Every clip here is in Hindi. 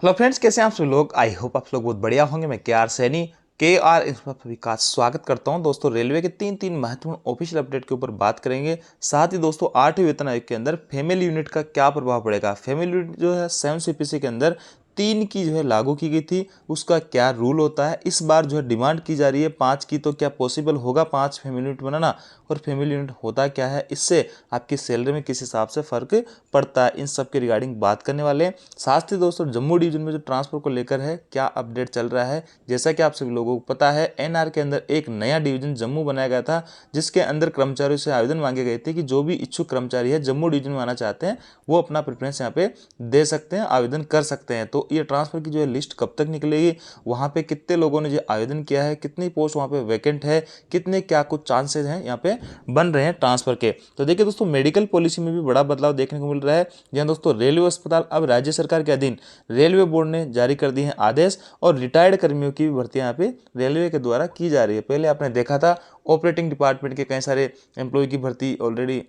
हेलो फ्रेंड्स, कैसे हैं आप सभी लोग। आई होप आप लोग बहुत बढ़िया होंगे। मैं के आर सैनी इस पर सभी का स्वागत करता हूं। दोस्तों, रेलवे के तीन महत्वपूर्ण ऑफिशियल अपडेट के ऊपर बात करेंगे। साथ ही दोस्तों, 8वें वेतन आयोग के अंदर फैमिली यूनिट का क्या प्रभाव पड़ेगा। फैमिली यूनिट जो है 7 सीपीसी के अंदर 3 की जो है लागू की गई थी, उसका क्या रूल होता है। इस बार जो है डिमांड की जा रही है 5 की, तो क्या पॉसिबल होगा 5 फैमिली यूनिट बनाना, और फैमिली यूनिट होता क्या है, इससे आपकी सैलरी में किस हिसाब से फर्क पड़ता है, इन सब के रिगार्डिंग बात करने वाले हैं। साथ ही दोस्तों, जम्मू डिवीजन में जो ट्रांसफर को लेकर है क्या अपडेट चल रहा है। जैसा कि आप सभी लोगों को पता है, एनआर के अंदर एक नया डिवीजन जम्मू बनाया गया था, जिसके अंदर कर्मचारियों से आवेदन मांगे गए थे कि जो भी इच्छुक कर्मचारी है जम्मू डिवीजन में आना चाहते हैं वो अपना प्रेफरेंस यहाँ पे दे सकते हैं, आवेदन कर सकते हैं। तो ये ट्रांसफर की जो है लिस्ट कब तक निकलेगी, वहाँ पे कितने लोगों ने जो आवेदन किया है, कितनी पोस्ट वहाँ पे वैकेंट है, कितने क्या कुछ चांसेस हैं यहाँ पे बन रहे हैं ट्रांसफर के। तो देखिए दोस्तों, मेडिकल पॉलिसी में भी बड़ा बदलाव देखने को मिल रहा है। जहाँ दोस्तों, रेलवे अस्पताल अब राज्य सरकार के अधीन रेलवे बोर्ड ने जारी कर दी है आदेश, और रिटायर्ड कर्मियों की भी भर्तियां यहाँ पे रेलवे के द्वारा की जा रही है। पहले आपने देखा था ऑपरेटिंग डिपार्टमेंट के कई सारे एम्प्लॉय की भर्ती ऑलरेडी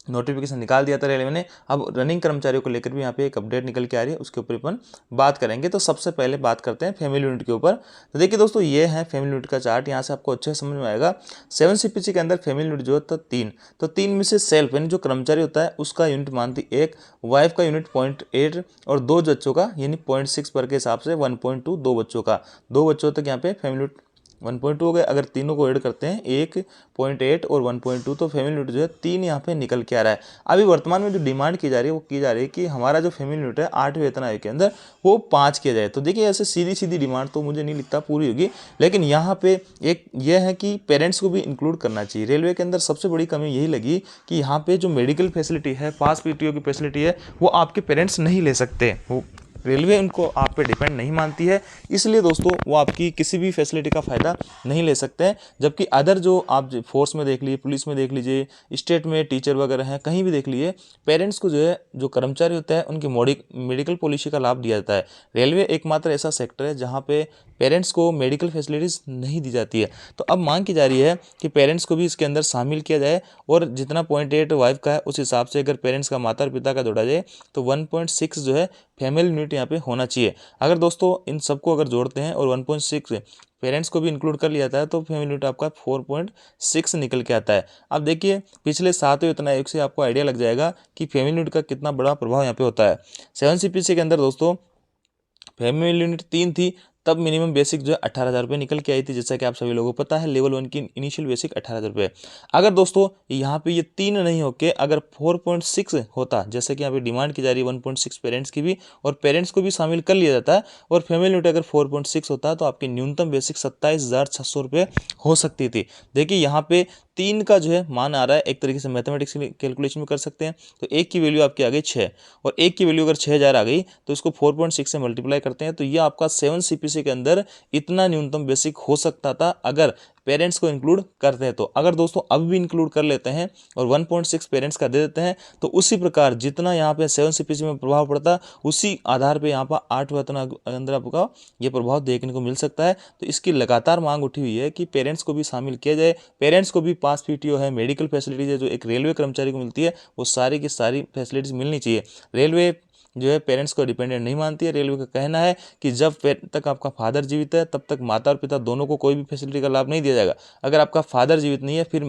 नोटिफिकेशन निकाल दिया था रेलवे ने। अब रनिंग कर्मचारियों को लेकर भी यहाँ पे एक अपडेट निकल के आ रही है, उसके ऊपर अपन बात करेंगे। तो सबसे पहले बात करते हैं फैमिली यूनिट के ऊपर। तो देखिए दोस्तों, ये है फैमिली यूनिट का चार्ट, यहाँ से आपको अच्छे से समझ में आएगा। 7 सीपीसी के अंदर फैमिली यूनिट जो है तो तीन में से सेल्फ यानी जो कर्मचारी होता है उसका यूनिट मानती 1, वाइफ का यूनिट 0.8 और 2 बच्चों का यानी 0.6 पर के हिसाब से 1.2, 2 बच्चों का, 2 बच्चों तक यहाँ पे फैमिली यूनिट 1.2 हो गए। अगर तीनों को ऐड करते हैं 1.8 और 1.2, तो फैमिली यूनिट जो है 3 यहाँ पे निकल के आ रहा है। अभी वर्तमान में जो डिमांड की जा रही है वो की जा रही है कि हमारा जो फैमिली यूनिट है 8वें वेतन आयोग के अंदर वो 5 किया जाए। तो देखिए, ऐसे सीधी सीधी डिमांड तो मुझे नहीं लगता पूरी होगी, लेकिन यहाँ पे एक ये है कि पेरेंट्स को भी इंक्लूड करना चाहिए। रेलवे के अंदर सबसे बड़ी कमी यही लगी कि यहाँ पे जो मेडिकल फैसिलिटी है, पास पीटीओ की फैसिलिटी है, वो आपके पेरेंट्स नहीं ले सकते। वो रेलवे उनको आप पे डिपेंड नहीं मानती है, इसलिए दोस्तों वो आपकी किसी भी फैसिलिटी का फ़ायदा नहीं ले सकते हैं। जबकि अदर जो आप फोर्स में देख लीजिए, पुलिस में देख लीजिए, स्टेट में टीचर वगैरह हैं, कहीं भी देख लीजिए, पेरेंट्स को जो है जो कर्मचारी होता है उनकी मेडिकल पॉलिसी का लाभ दिया जाता है। रेलवे एकमात्र ऐसा सेक्टर है जहाँ पे पेरेंट्स को मेडिकल फैसिलिटीज़ नहीं दी जाती है। तो अब मांग की जा रही है कि पेरेंट्स को भी इसके अंदर शामिल किया जाए, और जितना 0.8 वाइफ का है उस हिसाब से अगर पेरेंट्स का, माता पिता का जोड़ा जाए, तो 1.6 जो है फैमिली यूनिट यहाँ पे होना चाहिए। अगर दोस्तों इन सबको अगर जोड़ते हैं और 1.6 पेरेंट्स को भी इंक्लूड कर लिया जाता है, तो फैमिली यूनिट आपका 4.6 निकल के आता है। अब देखिए, पिछले 7वें वेतन आयोग से आपको आइडिया लग जाएगा कि फैमिली यूनिट का कितना बड़ा प्रभाव यहाँ पे होता है। 7 सीपीसी के अंदर दोस्तों फैमिली यूनिट 3 थी, तब मिनिमम बेसिक जो है 18,000 रुपये निकल के आई थी, जैसा कि आप सभी लोगों को पता है। लेवल 1 की इनिशियल बेसिक 18,000 रुपये। अगर दोस्तों यहाँ पे ये 3 नहीं होके अगर 4.6 होता, जैसे कि यहाँ पे डिमांड की जा रही है 1.6 पेरेंट्स की भी, और पेरेंट्स को भी शामिल कर लिया जाता है, और फैमिली यूनिट अगर 4.6 होता है, तो आपकी न्यूनतम बेसिक 27,600 रुपये हो सकती थी। देखिए, यहाँ पे 3 का जो है मान आ रहा है, एक तरीके से मैथमेटिक्स कैलकुलेशन में कर सकते हैं। तो 1 की वैल्यू आपकी आ गई 6, और 1 की वैल्यू अगर 6,000 आ गई, तो इसको 4.6 से मल्टीप्लाई करते हैं, तो ये आपका 7 सीपीसी के अंदर इतना न्यूनतम बेसिक हो सकता था अगर पेरेंट्स को इंक्लूड करते हैं। तो अगर दोस्तों अब भी इंक्लूड कर लेते हैं और 1.6 पेरेंट्स का दे देते हैं, तो उसी प्रकार जितना यहाँ पे 7 सीपीसी में प्रभाव पड़ता, उसी आधार पे यहाँ पर 8 वेतन अंदर आपका ये प्रभाव देखने को मिल सकता है। तो इसकी लगातार मांग उठी हुई है कि पेरेंट्स को भी शामिल किया जाए। पेरेंट्स को भी पास पीटीओ है, मेडिकल फैसिलिटीज है, जो एक रेलवे कर्मचारी को मिलती है, वो सारी की सारी फैसिलिटीज मिलनी चाहिए। रेलवे जो है पेरेंट्स को डिपेंडेंट नहीं मानती है। रेलवे का कहना है कि जब तक आपका फादर जीवित है, तब तक माता और पिता दोनों को कोई भी फैसिलिटी का लाभ नहीं दिया जाएगा। अगर आपका फादर जीवित नहीं है, फिर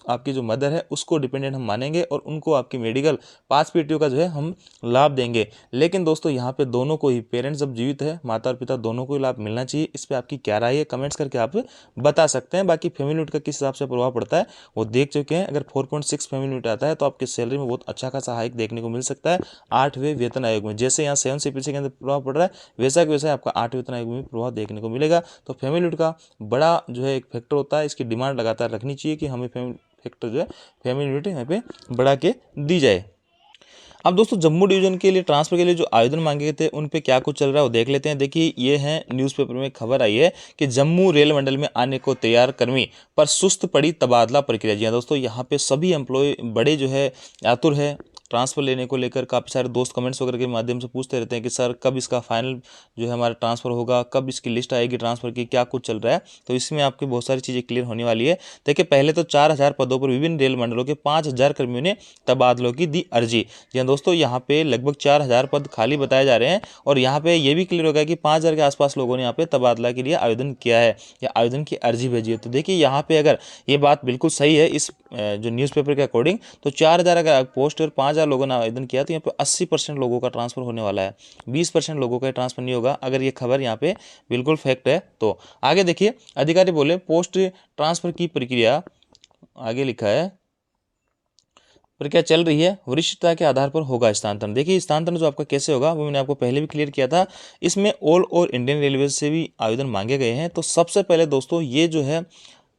आपकी जो मदर है उसको डिपेंडेंट हम मानेंगे, और उनको आपकी मेडिकल पास पीटीओ का जो है हम लाभ देंगे। लेकिन दोस्तों, यहाँ पे दोनों को ही, पेरेंट्स जब जीवित है, माता और पिता दोनों को ही लाभ मिलना चाहिए। इस पर आपकी क्या राय है, कमेंट्स करके आप बता सकते हैं। बाकी फैमिली यूनिट का किस हिसाब से प्रभाव पड़ता है वो देख चुके हैं। अगर 4.6 फैमिली यूनिट आता है, तो आपकी सैलरी में बहुत अच्छा खासा हाइक देखने को मिल सकता है 8वें वेतन आयोग में। जैसे यहाँ 7 सीपीसी के अंदर प्रभाव पड़ रहा है, वैसा कि वैसा आपका 8वें वेतन आयोग में प्रभाव देखने को मिलेगा। तो फैमिली यूनिट का बड़ा जो है एक फैक्टर होता है, इसकी डिमांड लगातार रखनी चाहिए कि हमें फैक्टर जो है फैमिली यूनिट यहाँ पे बढ़ा के दी जाए। अब दोस्तों, जम्मू डिवीजन के लिए ट्रांसफर के लिए जो आवेदन मांगे गए थे, उन पे क्या कुछ चल रहा है वो देख लेते हैं। देखिए, ये है न्यूज़पेपर में खबर आई है कि जम्मू रेल मंडल में आने को तैयार कर्मी पर सुस्त पड़ी तबादला प्रक्रिया। जी हाँ दोस्तों, यहाँ पे सभी एम्प्लॉय बड़े जो है आतुर है ट्रांसफ़र लेने को लेकर काफ़ी सारे दोस्त कमेंट्स वगैरह के माध्यम से पूछते रहते हैं कि सर कब इसका फाइनल जो है हमारा ट्रांसफ़र होगा, कब इसकी लिस्ट आएगी ट्रांसफ़र की, क्या कुछ चल रहा है। तो इसमें आपकी बहुत सारी चीज़ें क्लियर होने वाली है। देखिए, पहले तो 4000 पदों पर विभिन्न रेल मंडलों के 5000 कर्मियों ने तबादलों की दी अर्जी। जी हाँ दोस्तों, यहाँ पे लगभग 4000 पद खाली बताए जा रहे हैं और यहाँ पे ये भी क्लियर हो गया कि 5000 के आसपास लोगों ने यहाँ पे तबादला के लिए आवेदन किया है या आवेदन की अर्जी भेजी है। तो देखिए, यहाँ पे अगर ये बात बिल्कुल सही है इस जो न्यूज़पेपर के अकॉर्डिंग, तो 4000 अगर पोस्ट और 5000 लोगों ने आवेदन किया तो यहाँ पे 80% लोगों का ट्रांसफ़र होने वाला है, 20% लोगों का ट्रांसफ़र नहीं होगा। अगर ये खबर यहाँ पे बिल्कुल फैक्ट है तो आगे देखिए, अधिकारी बोले पोस्ट ट्रांसफ़र की प्रक्रिया, आगे लिखा है प्रक्रिया चल रही है, वरिष्ठता के आधार पर होगा स्थानांतरण। देखिए, स्थानांतरण जो आपका कैसे होगा वो मैंने आपको पहले भी क्लियर किया था। इसमें ऑल और इंडियन रेलवे से भी आवेदन मांगे गए हैं। तो सबसे पहले दोस्तों ये जो है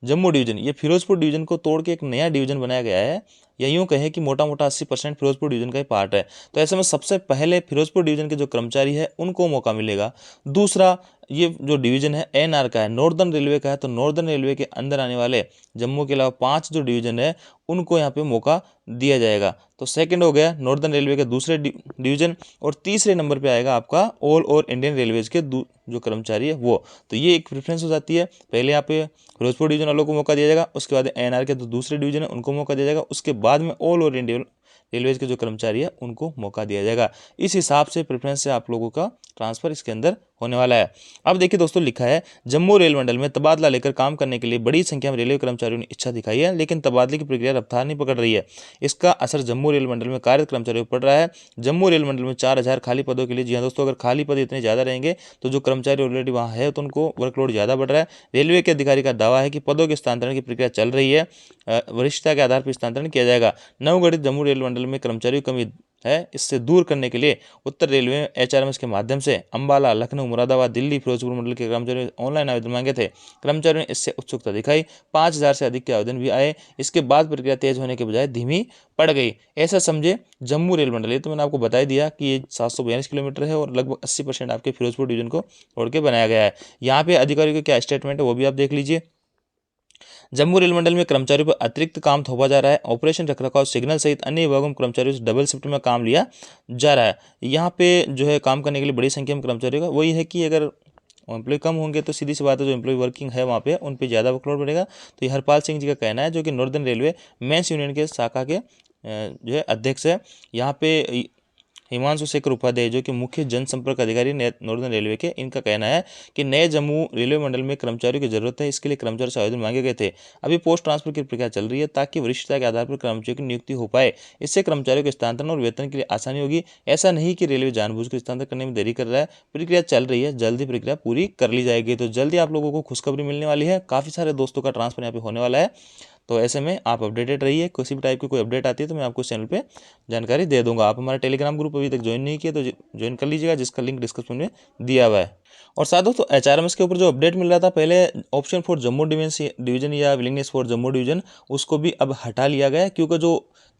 जम्मू डिवीजन, ये फिरोजपुर डिवीजन को तोड़ के एक नया डिवीजन बनाया गया है, या यूँ कहें कि मोटा मोटा 80% फिरोजपुर डिवीजन का ही पार्ट है। तो ऐसे में सबसे पहले फिरोजपुर डिवीजन के जो कर्मचारी है उनको मौका मिलेगा। दूसरा, ये जो डिवीजन है एनआर का है, नॉर्दर्न रेलवे का है, तो नॉर्दर्न रेलवे के अंदर आने वाले जम्मू के अलावा 5 जो डिवीजन है उनको यहाँ पे मौका दिया जाएगा। तो सेकंड हो गया नॉर्दर्न रेलवे के दूसरे डिवीजन, और तीसरे नंबर पे आएगा आपका ऑल और इंडियन रेलवेज के जो कर्मचारी है वो। तो ये एक प्रेफरेंस हो जाती है, पहले यहाँ पे फिरोजपुर डिवीजन वालों को मौका दिया जाएगा, उसके बाद एनआर के जो दूसरे डिवीजन है उनको मौका दिया जाएगा, उसके बाद में ऑल और इंडियन रेलवेज के जो कर्मचारी है उनको मौका दिया जाएगा। इस हिसाब से प्रेफरेंस से आप लोगों का ट्रांसफर इसके अंदर होने वाला है। अब देखिए दोस्तों, लिखा है जम्मू रेल मंडल में तबादला लेकर काम करने के लिए बड़ी संख्या में रेलवे कर्मचारियों ने इच्छा दिखाई है, लेकिन तबादले की प्रक्रिया रफ्तार नहीं पकड़ रही है। इसका असर जम्मू रेल मंडल में कार्यरत कर्मचारियों पर पड़ रहा है। जम्मू रेल मंडल में 4000 खाली पदों के लिए, जी हाँ दोस्तों, अगर खाली पद इतने ज़्यादा रहेंगे तो जो कर्मचारी ऑलरेडी वहाँ है तो उनको वर्कलोड ज़्यादा बढ़ रहा है। रेलवे के अधिकारी का दावा है कि पदों के स्थानांतरण की प्रक्रिया चल रही है, वरिष्ठता के आधार पर स्थानांतरण किया जाएगा। नवगठित जम्मू रेल मंडल में कर्मचारियों की कमी है, इससे दूर करने के लिए उत्तर रेलवे एचआरएमएस के माध्यम से अंबाला, लखनऊ, मुरादाबाद, दिल्ली, फिरोजपुर मंडल के कर्मचारियों ने ऑनलाइन आवेदन मांगे थे। कर्मचारियों ने इससे उत्सुकता दिखाई, 5000 से अधिक के आवेदन भी आए। इसके बाद प्रक्रिया तेज होने के बजाय धीमी पड़ गई। ऐसा समझे जम्मू रेल मंडल। ये तो मैंने आपको बता ही दिया कि ये 742 किलोमीटर है और लगभग 80% आपके फिरोजपुर डिवीजन को छोड़ के बनाया गया है। यहाँ पे अधिकारियों का क्या स्टेटमेंट है वो भी आप देख लीजिए। जम्मू रेल मंडल में कर्मचारियों पर अतिरिक्त काम थोपा जा रहा है। ऑपरेशन रखरखाव, सिग्नल सहित अन्य विभागों में कर्मचारियों से डबल शिफ्ट में काम लिया जा रहा है। यहाँ पे जो है काम करने के लिए बड़ी संख्या में कर्मचारियों का वही है कि अगर एम्प्लॉय कम होंगे तो सीधी सी बात है जो एम्प्लॉय वर्किंग है वहाँ पे उन पे ज़्यादा वर्कलोड बढ़ेगा। तो ये हरपाल सिंह जी का कहना है, जो कि नॉर्दर्न रेलवे मेंस यूनियन के शाखा के जो है अध्यक्ष है। यहाँ पे हिमांशु शेखर उपाध्याय, जो कि मुख्य जनसंपर्क अधिकारी नॉर्दर्न रेलवे के, इनका कहना है कि नए जम्मू रेलवे मंडल में कर्मचारियों की जरूरत है। इसके लिए कर्मचारियों से आवेदन मांगे गए थे। अभी पोस्ट ट्रांसफर की प्रक्रिया चल रही है ताकि वरिष्ठता के आधार पर कर्मचारियों की नियुक्ति हो पाए। इससे कर्मचारियों के स्थानांतरण और वेतन के लिए आसानी होगी। ऐसा नहीं कि रेलवे जानबूझकर स्थानांतरण करने में देरी कर रहा है, प्रक्रिया चल रही है, जल्दी प्रक्रिया पूरी कर ली जाएगी। तो जल्दी आप लोगों को खुशखबरी मिलने वाली है, काफ़ी सारे दोस्तों का ट्रांसफर यहाँ पे होने वाला है। तो ऐसे में आप अपडेटेड रहिए, किसी भी टाइप की कोई अपडेट आती है तो मैं आपको चैनल पे जानकारी दे दूंगा। आप हमारा टेलीग्राम ग्रुप अभी तक ज्वाइन नहीं किया तो ज्वाइन कर लीजिएगा, जिसका लिंक डिस्क्रिप्शन में दिया हुआ है। और साथ दोस्तों, एचआरएमएस के ऊपर जो अपडेट मिल रहा था पहले, ऑप्शन फॉर जम्मू डिवीजन या विलिंगनेस फॉर जम्मू डिवीजन, उसको भी अब हटा लिया गया है, क्योंकि जो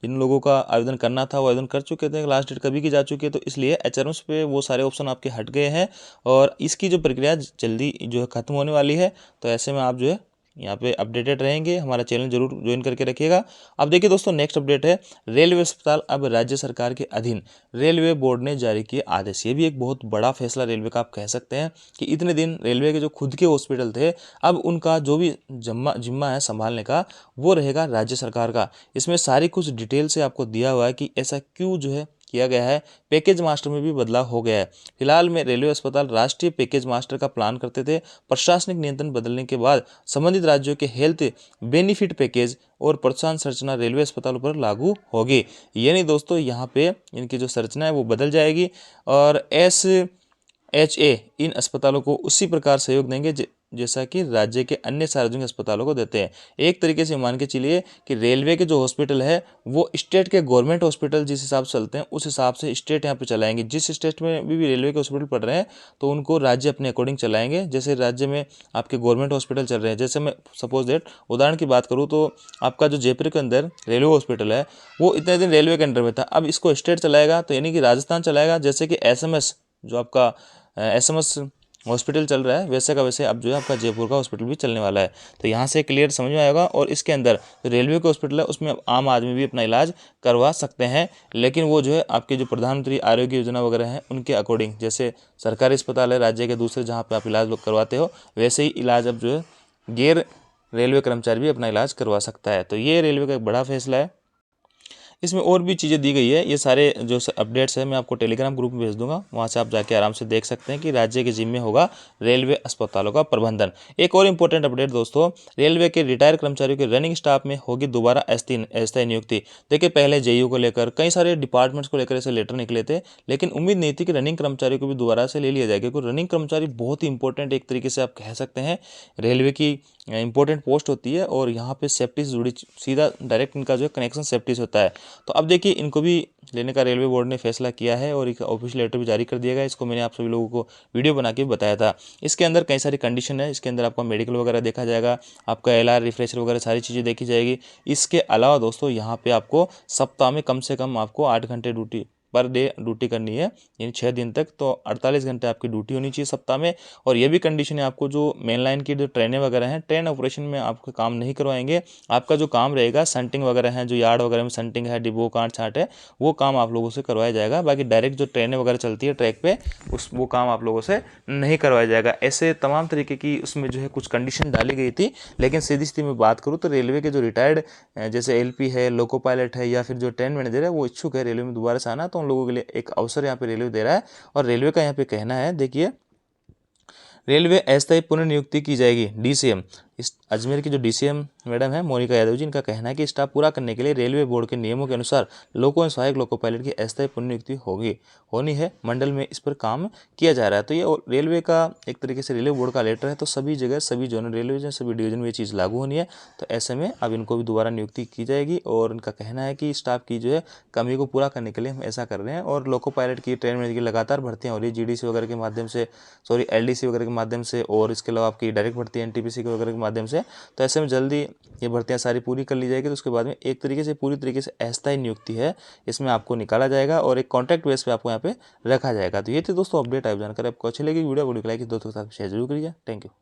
जिन लोगों का आवेदन करना था वो आवेदन कर चुके थे, लास्ट डेट कभी की जा चुकी है, तो इसलिए एचआरएमएस पे वो सारे ऑप्शन आपके हट गए हैं और इसकी जो प्रक्रिया जल्दी जो है खत्म होने वाली है। तो ऐसे में आप जो है यहाँ पे अपडेटेड रहेंगे, हमारा चैनल जरूर ज्वाइन करके रखिएगा। अब देखिए दोस्तों, नेक्स्ट अपडेट है रेलवे अस्पताल अब राज्य सरकार के अधीन, रेलवे बोर्ड ने जारी किए आदेश। ये भी एक बहुत बड़ा फैसला रेलवे का, आप कह सकते हैं कि इतने दिन रेलवे के जो खुद के हॉस्पिटल थे, अब उनका जो भी जिम्मा है संभालने का वो रहेगा राज्य सरकार का। इसमें सारी कुछ डिटेल से आपको दिया हुआ है कि ऐसा क्यों जो है किया गया है। पैकेज मास्टर में भी बदलाव हो गया है। फिलहाल में रेलवे अस्पताल राष्ट्रीय पैकेज मास्टर का प्लान करते थे। प्रशासनिक नियंत्रण बदलने के बाद संबंधित राज्यों के हेल्थ बेनिफिट पैकेज और प्रोत्साहन संरचना रेलवे अस्पतालों पर लागू होगी। यानी दोस्तों, यहाँ पे इनकी जो संरचना है वो बदल जाएगी और SHA इन अस्पतालों को उसी प्रकार सहयोग देंगे जैसा कि राज्य के अन्य सार्वजनिक अस्पतालों को देते हैं। एक तरीके से मान के चलिए कि रेलवे के जो हॉस्पिटल है वो स्टेट के गवर्नमेंट हॉस्पिटल जिस हिसाब से चलते हैं उस हिसाब से स्टेट यहाँ पे चलाएंगे। जिस स्टेट में भी रेलवे के हॉस्पिटल पड़ रहे हैं तो उनको राज्य अपने अकॉर्डिंग चलाएंगे। जैसे राज्य में आपके गवर्नमेंट हॉस्पिटल चल रहे हैं, जैसे मैं सपोज दैट उदाहरण की बात करूँ तो आपका जो जयपुर के अंदर रेलवे हॉस्पिटल है वो इतने दिन रेलवे के अंडर में था, अब इसको स्टेट चलाएगा, तो यानी कि राजस्थान चलाएगा। जैसे कि SMS जो आपका SMS हॉस्पिटल चल रहा है वैसे का वैसे अब जो है आपका जयपुर का हॉस्पिटल भी चलने वाला है। तो यहाँ से क्लियर समझ में आएगा। और इसके अंदर रेलवे का हॉस्पिटल है उसमें आम आदमी भी अपना इलाज करवा सकते हैं, लेकिन वो जो है आपके जो प्रधानमंत्री आरोग्य योजना वगैरह हैं उनके अकॉर्डिंग, जैसे सरकारी अस्पताल है राज्य के दूसरे जहाँ पे आप इलाज लोग करवाते हो, वैसे ही इलाज अब जो है गैर रेलवे कर्मचारी भी अपना इलाज करवा सकता है। तो ये रेलवे का एक बड़ा फैसला है। इसमें और भी चीज़ें दी गई है। ये सारे जो अपडेट्स है मैं आपको टेलीग्राम ग्रुप में भेज दूंगा, वहाँ से आप जाके आराम से देख सकते हैं कि राज्य के जिम्मे होगा रेलवे अस्पतालों का प्रबंधन। एक और इंपॉर्टेंट अपडेट दोस्तों, रेलवे के रिटायर कर्मचारियों के रनिंग स्टाफ में होगी दोबारा अस्थायी नियुक्ति। देखिए पहले जेयू को लेकर कई सारे डिपार्टमेंट्स को लेकर ऐसे लेटर निकले थे, लेकिन उम्मीद नहीं थी कि रनिंग कर्मचारियों को भी दोबारा से ले लिया जाएगा, क्योंकि रनिंग कर्मचारी बहुत ही इंपॉर्टेंट एक तरीके से आप कह सकते हैं रेलवे की इंपॉर्टेंट पोस्ट होती है, और यहाँ पे सेफ्टी से जुड़ी सीधा डायरेक्ट इनका जो है कनेक्शन सेफ्टी से होता है। तो अब देखिए इनको भी लेने का रेलवे बोर्ड ने फैसला किया है और एक ऑफिशियल लेटर भी जारी कर दिया गया। इसको मैंने आप सभी लोगों को वीडियो बना के बताया था। इसके अंदर कई सारी कंडीशन है, इसके अंदर आपका मेडिकल वगैरह देखा जाएगा, आपका LR रिफ्रेशर वगैरह सारी चीज़ें देखी जाएगी। इसके अलावा दोस्तों यहाँ पे आपको सप्ताह में कम से कम आपको 8 घंटे ड्यूटी पर डे ड्यूटी करनी है, यानी 6 दिन तक, तो 48 घंटे आपकी ड्यूटी होनी चाहिए सप्ताह में। और ये भी कंडीशन है आपको जो मेन लाइन की जो ट्रेनें वगैरह हैं, ट्रेन ऑपरेशन में आपका काम नहीं करवाएंगे। आपका जो काम रहेगा संटिंग वगैरह है, जो यार्ड वगैरह में संटिंग है, डिब्बो कांट छांट है, वो काम आप लोगों से करवाया जाएगा। बाकी डायरेक्ट जो ट्रेनें वगैरह चलती है ट्रैक पे वो काम आप लोगों से नहीं करवाया जाएगा। ऐसे तमाम तरीके की उसमें जो है कुछ कंडीशन डाली गई थी। लेकिन सीधी सीधी मैं बात करूँ तो रेलवे के जो रिटायर्ड जैसे LP है, लोको पायलट है, या फिर जो ट्रेन मैनेजर है, वो इच्छुक है रेलवे में दोबारा से आना, तो उन लोगों के लिए एक अवसर यहाँ पे रेलवे दे रहा है। और रेलवे का यहाँ पे कहना है, देखिए रेलवे अस्थायी पुनर्नियुक्ति की जाएगी। DCM इस अजमेर की जो DCM मैडम है मोनिका यादव जी, इनका कहना है कि स्टाफ पूरा करने के लिए रेलवे बोर्ड के नियमों के अनुसार लोको एवं सहायक लोको पायलट की अस्थायी पुनर्नियुक्ति होनी है। मंडल में इस पर काम किया जा रहा है। तो ये रेलवे का एक तरीके से रेलवे बोर्ड का लेटर है, तो सभी जगह सभी जोनल रेलवे सभी डिवीजन में ये चीज़ लागू होनी है। तो ऐसे में अब इनको भी दोबारा नियुक्ति की जाएगी। और इनका कहना है कि स्टाफ की जो है कमी को पूरा करने के लिए हम ऐसा कर रहे हैं। और लोको पायलट की ट्रेन मैनेजर की लगातार भर्तियाँ हो रही है GDC वगैरह के माध्यम से, LDC वगैरह के माध्यम से, और इसके अलावा आपकी डायरेक्ट भर्ती NTPC वगैरह के माध्यम से। तो ऐसे में जल्दी ये भर्तियां सारी पूरी कर ली जाएगी। तो उसके बाद में एक तरीके से पूरी तरीके से अस्थायी नियुक्ति है, इसमें आपको निकाला जाएगा और एक कॉन्ट्रैक्ट बेस पे आपको यहाँ पे रखा जाएगा। तो ये थी दोस्तों अपडेट। आप जानकर आपको अच्छी लगी वीडियो को लाइक दोस्तों के साथ शेयर जरूर करिए। Thank you.